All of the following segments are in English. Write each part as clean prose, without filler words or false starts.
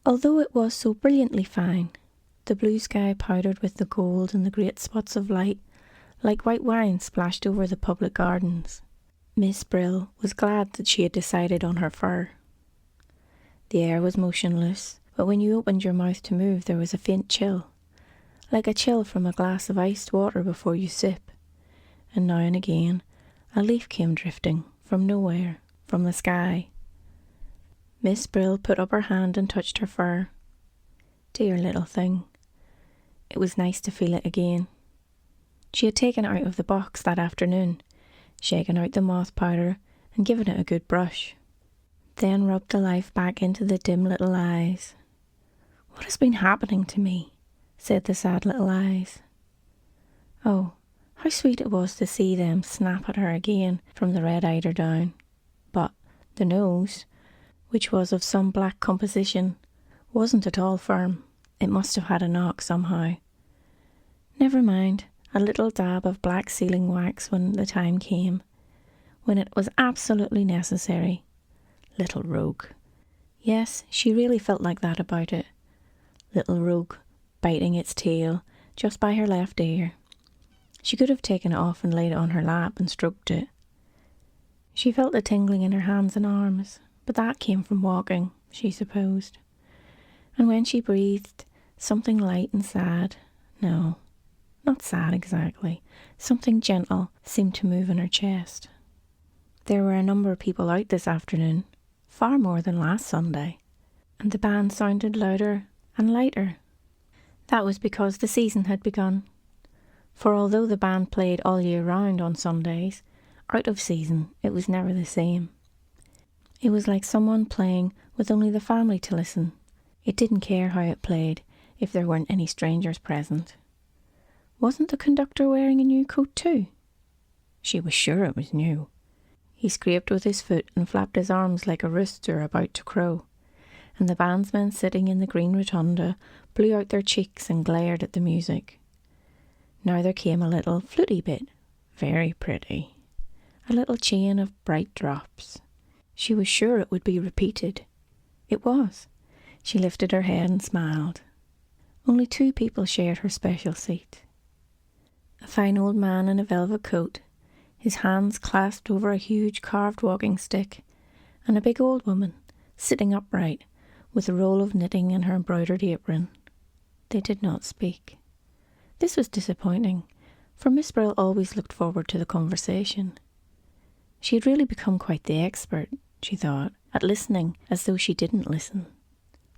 Although it was so brilliantly fine, the blue sky powdered with the gold and the great spots of light, like white wine splashed over the public gardens, Miss Brill was glad that she had decided on her fur. The air was motionless, but when you opened your mouth to move there was a faint chill, like a chill from a glass of iced water before you sip, and now and again a leaf came drifting from nowhere, from the sky. Miss Brill put up her hand and touched her fur. Dear little thing. It was nice to feel it again. She had taken it out of the box that afternoon, shaken out the moth powder and given it a good brush, then rubbed the life back into the dim little eyes. "What has been happening to me?" said the sad little eyes. Oh, how sweet it was to see them snap at her again from the red eider down. But the nose, which was of some black composition, wasn't at all firm. It must have had a knock somehow. Never mind, a little dab of black sealing wax when the time came, when it was absolutely necessary. Little rogue. Yes, she really felt like that about it. Little rogue, biting its tail just by her left ear. She could have taken it off and laid it on her lap and stroked it. She felt the tingling in her hands and arms, but that came from walking, she supposed. And when she breathed, something light and sad, no, not sad exactly, something gentle seemed to move in her chest. There were a number of people out this afternoon, far more than last Sunday, and the band sounded louder and lighter. That was because the season had begun. For although the band played all year round on Sundays, out of season it was never the same. It was like someone playing with only the family to listen. It didn't care how it played if there weren't any strangers present. Wasn't the conductor wearing a new coat too? She was sure it was new. He scraped with his foot and flapped his arms like a rooster about to crow, and the bandsmen sitting in the green rotunda blew out their cheeks and glared at the music. Now there came a little fluty bit, very pretty, a little chain of bright drops. She was sure it would be repeated. It was. She lifted her head and smiled. Only 2 people shared her special seat. A fine old man in a velvet coat, his hands clasped over a huge carved walking stick, and a big old woman, sitting upright, with a roll of knitting in her embroidered apron. They did not speak. This was disappointing, for Miss Brill always looked forward to the conversation. She had really become quite the expert, she thought, at listening as though she didn't listen,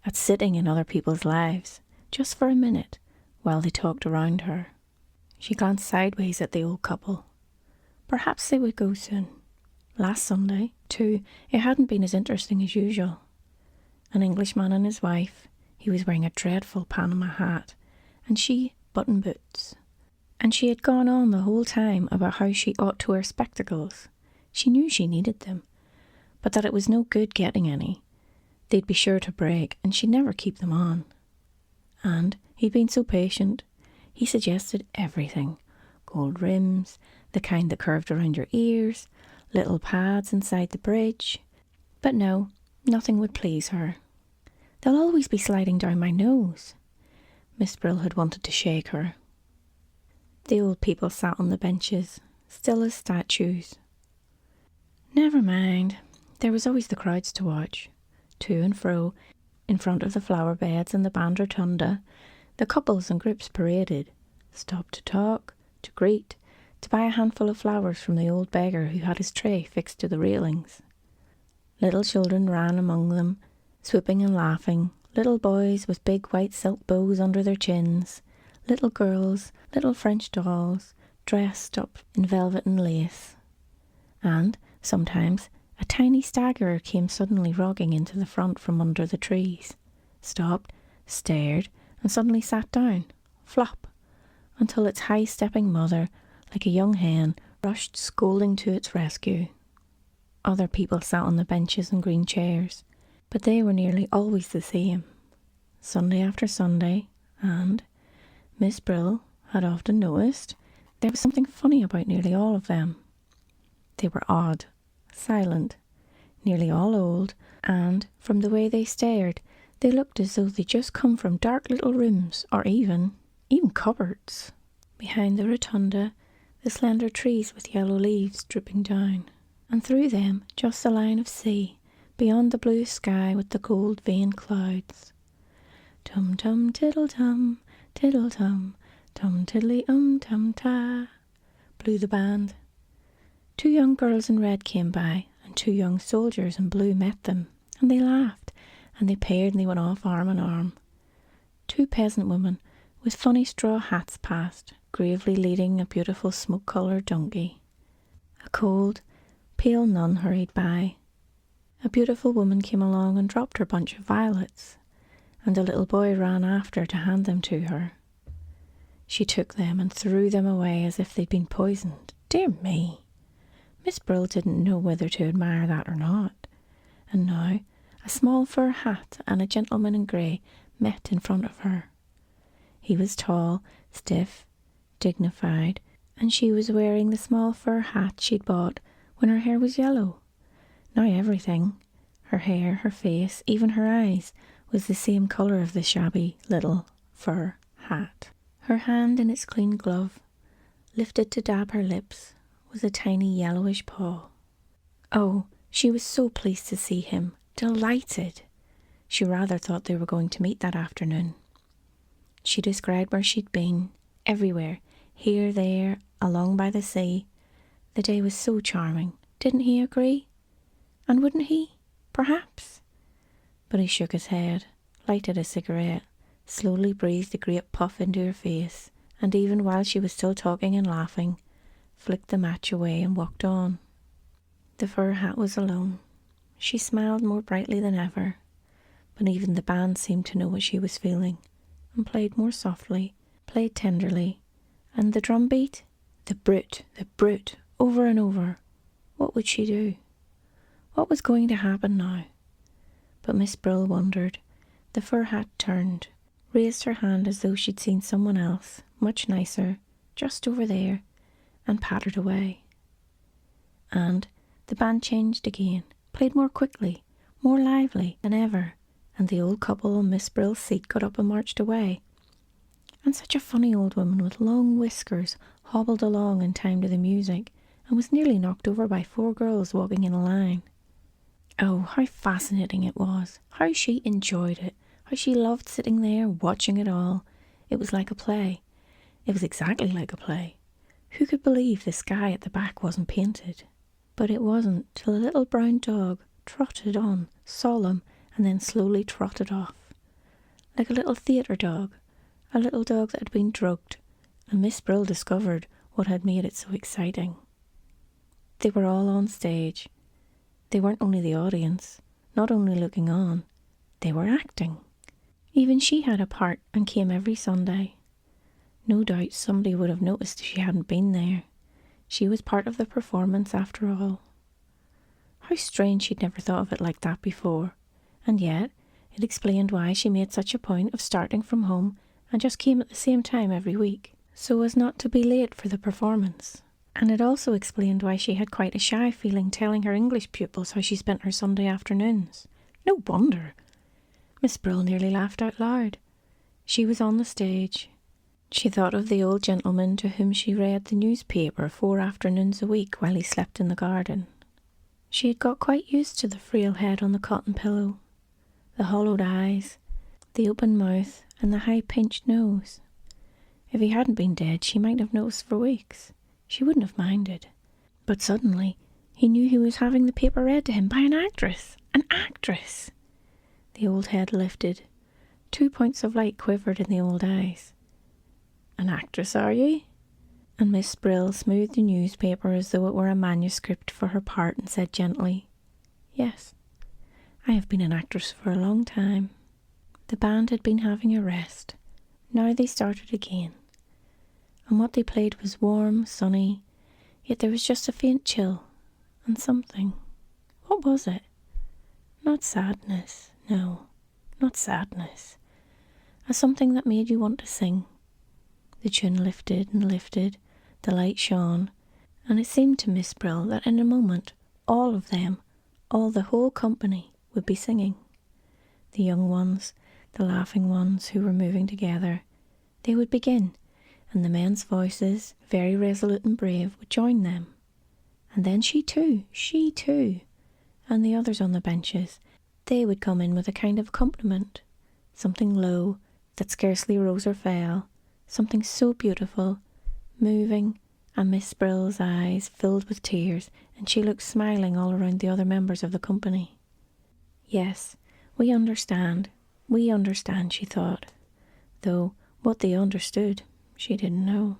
at sitting in other people's lives, just for a minute, while they talked around her. She glanced sideways at the old couple. Perhaps they would go soon. Last Sunday, too, it hadn't been as interesting as usual. An Englishman and his wife, he was wearing a dreadful Panama hat, and she button boots. And she had gone on the whole time about how she ought to wear spectacles. She knew she needed them, but that it was no good getting any. They'd be sure to break, and she'd never keep them on. And he'd been so patient. He suggested everything. Gold rims, the kind that curved around your ears, little pads inside the bridge. But no, nothing would please her. "They'll always be sliding down my nose." Miss Brill had wanted to shake her. The old people sat on the benches, still as statues. Never mind, there was always the crowds to watch. To and fro, in front of the flower beds and the band rotunda, the couples and groups paraded, stopped to talk, to greet, to buy a handful of flowers from the old beggar who had his tray fixed to the railings. Little children ran among them, swooping and laughing, little boys with big white silk bows under their chins, little girls, little French dolls, dressed up in velvet and lace. And sometimes a tiny staggerer came suddenly rogging into the front from under the trees, stopped, stared, and suddenly sat down, flop, until its high-stepping mother, like a young hen, rushed scolding to its rescue. Other people sat on the benches and green chairs, but they were nearly always the same, Sunday after Sunday, and Miss Brill had often noticed there was something funny about nearly all of them. They were odd, silent, nearly all old, and, from the way they stared, They looked as though they'd just come from dark little rooms, or even cupboards. Behind the rotunda, the slender trees with yellow leaves drooping down, and through them just the line of sea, beyond the blue sky with the gold veined clouds. Tum tum tiddle tum, tum tiddly tum ta, blew the band. 2 young girls in red came by, and 2 young soldiers in blue met them, and they laughed, and they paired and they went off arm in arm. 2 peasant women with funny straw hats passed, gravely leading a beautiful smoke-coloured donkey. A cold, pale nun hurried by. A beautiful woman came along and dropped her bunch of violets, and a little boy ran after to hand them to her. She took them and threw them away as if they'd been poisoned. Dear me! Miss Brill didn't know whether to admire that or not. And now a small fur hat and a gentleman in grey met in front of her. He was tall, stiff, dignified, and she was wearing the small fur hat she'd bought when her hair was yellow. Now everything, her hair, her face, even her eyes, was the same colour of the shabby little fur hat. Her hand in its clean glove, lifted to dab her lips, was a tiny yellowish paw. Oh, she was so pleased to see him, delighted. She rather thought they were going to meet that afternoon. She described where she'd been, everywhere, here, there, along by the sea. The day was so charming. Didn't he agree? And wouldn't he? Perhaps. But he shook his head, lighted a cigarette, slowly breathed a great puff into her face, and even while she was still talking and laughing, flicked the match away and walked on. The fur hat was alone. She smiled more brightly than ever, but even the band seemed to know what she was feeling, and played more softly, played tenderly, and the drum beat, the brute, over and over. What would she do? What was going to happen now? But Miss Brill wondered. The fur hat turned, raised her hand as though she'd seen someone else, much nicer, just over there, and pattered away. And the band changed again, played more quickly, more lively than ever, and the old couple on Miss Brill's seat got up and marched away. And such a funny old woman with long whiskers hobbled along in time to the music, and was nearly knocked over by 4 girls walking in a line. Oh, how fascinating it was, how she enjoyed it, how she loved sitting there watching it all. It was like a play. It was exactly like a play. Who could believe the sky at the back wasn't painted? But it wasn't, till a little brown dog trotted on, solemn, and then slowly trotted off. Like a little theatre dog, a little dog that had been drugged, and Miss Brill discovered what had made it so exciting. They were all on stage. They weren't only the audience, not only looking on, they were acting. Even she had a part and came every Sunday. No doubt somebody would have noticed if she hadn't been there. She was part of the performance after all. How strange she'd never thought of it like that before, and yet it explained why she made such a point of starting from home and just came at the same time every week, so as not to be late for the performance. And it also explained why she had quite a shy feeling telling her English pupils how she spent her Sunday afternoons. No wonder! Miss Brill nearly laughed out loud. She was on the stage. She thought of the old gentleman to whom she read the newspaper 4 afternoons a week while he slept in the garden. She had got quite used to the frail head on the cotton pillow, the hollowed eyes, the open mouth, and the high-pinched nose. If he hadn't been dead, she might have noticed for weeks. She wouldn't have minded. But suddenly, he knew he was having the paper read to him by an actress. An actress! The old head lifted. 2 points of light quivered in the old eyes. An actress, are ye? And Miss Brill smoothed the newspaper as though it were a manuscript for her part and said gently, "Yes, I have been an actress for a long time." The band had been having a rest. Now they started again. And what they played was warm, sunny, yet there was just a faint chill, and something. What was it? Not sadness, no, not sadness. A something that made you want to sing. The tune lifted and lifted, the light shone, and it seemed to Miss Brill that in a moment all of them, all the whole company, would be singing. the young ones, the laughing ones who were moving together. They would begin, and the men's voices, very resolute and brave, would join them. And then she too, and the others on the benches, they would come in with a kind of accompaniment, something low that scarcely rose or fell, something so beautiful, moving, and Miss Brill's eyes filled with tears, and she looked smiling all around the other members of the company. Yes, we understand, she thought, though what they understood she didn't know.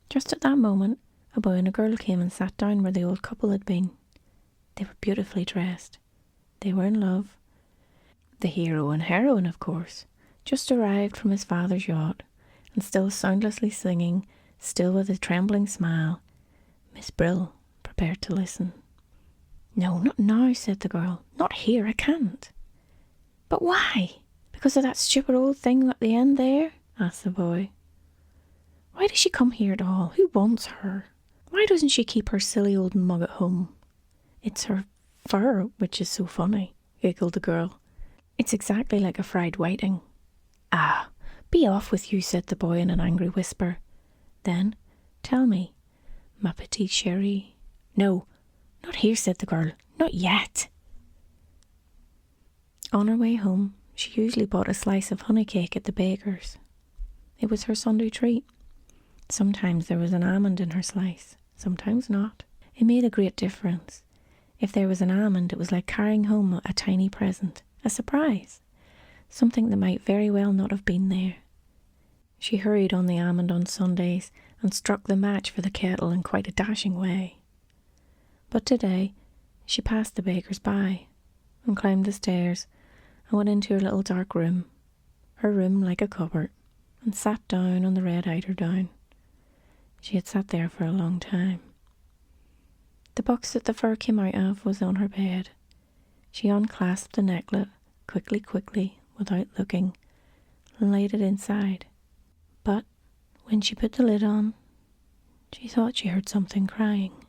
Just at that moment, a boy and a girl came and sat down where the old couple had been. They were beautifully dressed. They were in love. The hero and heroine, of course, just arrived from his father's yacht, and still soundlessly singing, still with a trembling smile, Miss Brill prepared to listen. "No, not now," said the girl. "Not here, I can't." "But why? Because of that stupid old thing at the end there?" asked the boy. "Why does she come here at all? Who wants her? Why doesn't she keep her silly old mug at home?" "It's her fur which is so funny," giggled the girl. "It's exactly like a fried whiting." "Ah, be off with you," said the boy in an angry whisper. Then, "Tell me, ma petite chérie." "No, not here," said the girl. "Not yet." On her way home, she usually bought a slice of honey cake at the baker's. It was her Sunday treat. Sometimes there was an almond in her slice, sometimes not. It made a great difference. If there was an almond, it was like carrying home a tiny present, a surprise, something that might very well not have been there. She hurried on the almond on Sundays and struck the match for the kettle in quite a dashing way. But today she passed the baker's by and climbed the stairs and went into her little dark room, her room like a cupboard, and sat down on the red eiderdown. She had sat there for a long time. The box that the fur came out of was on her bed. She unclasped the necklet quickly, without looking, and laid it inside. But when she put the lid on, she thought she heard something crying.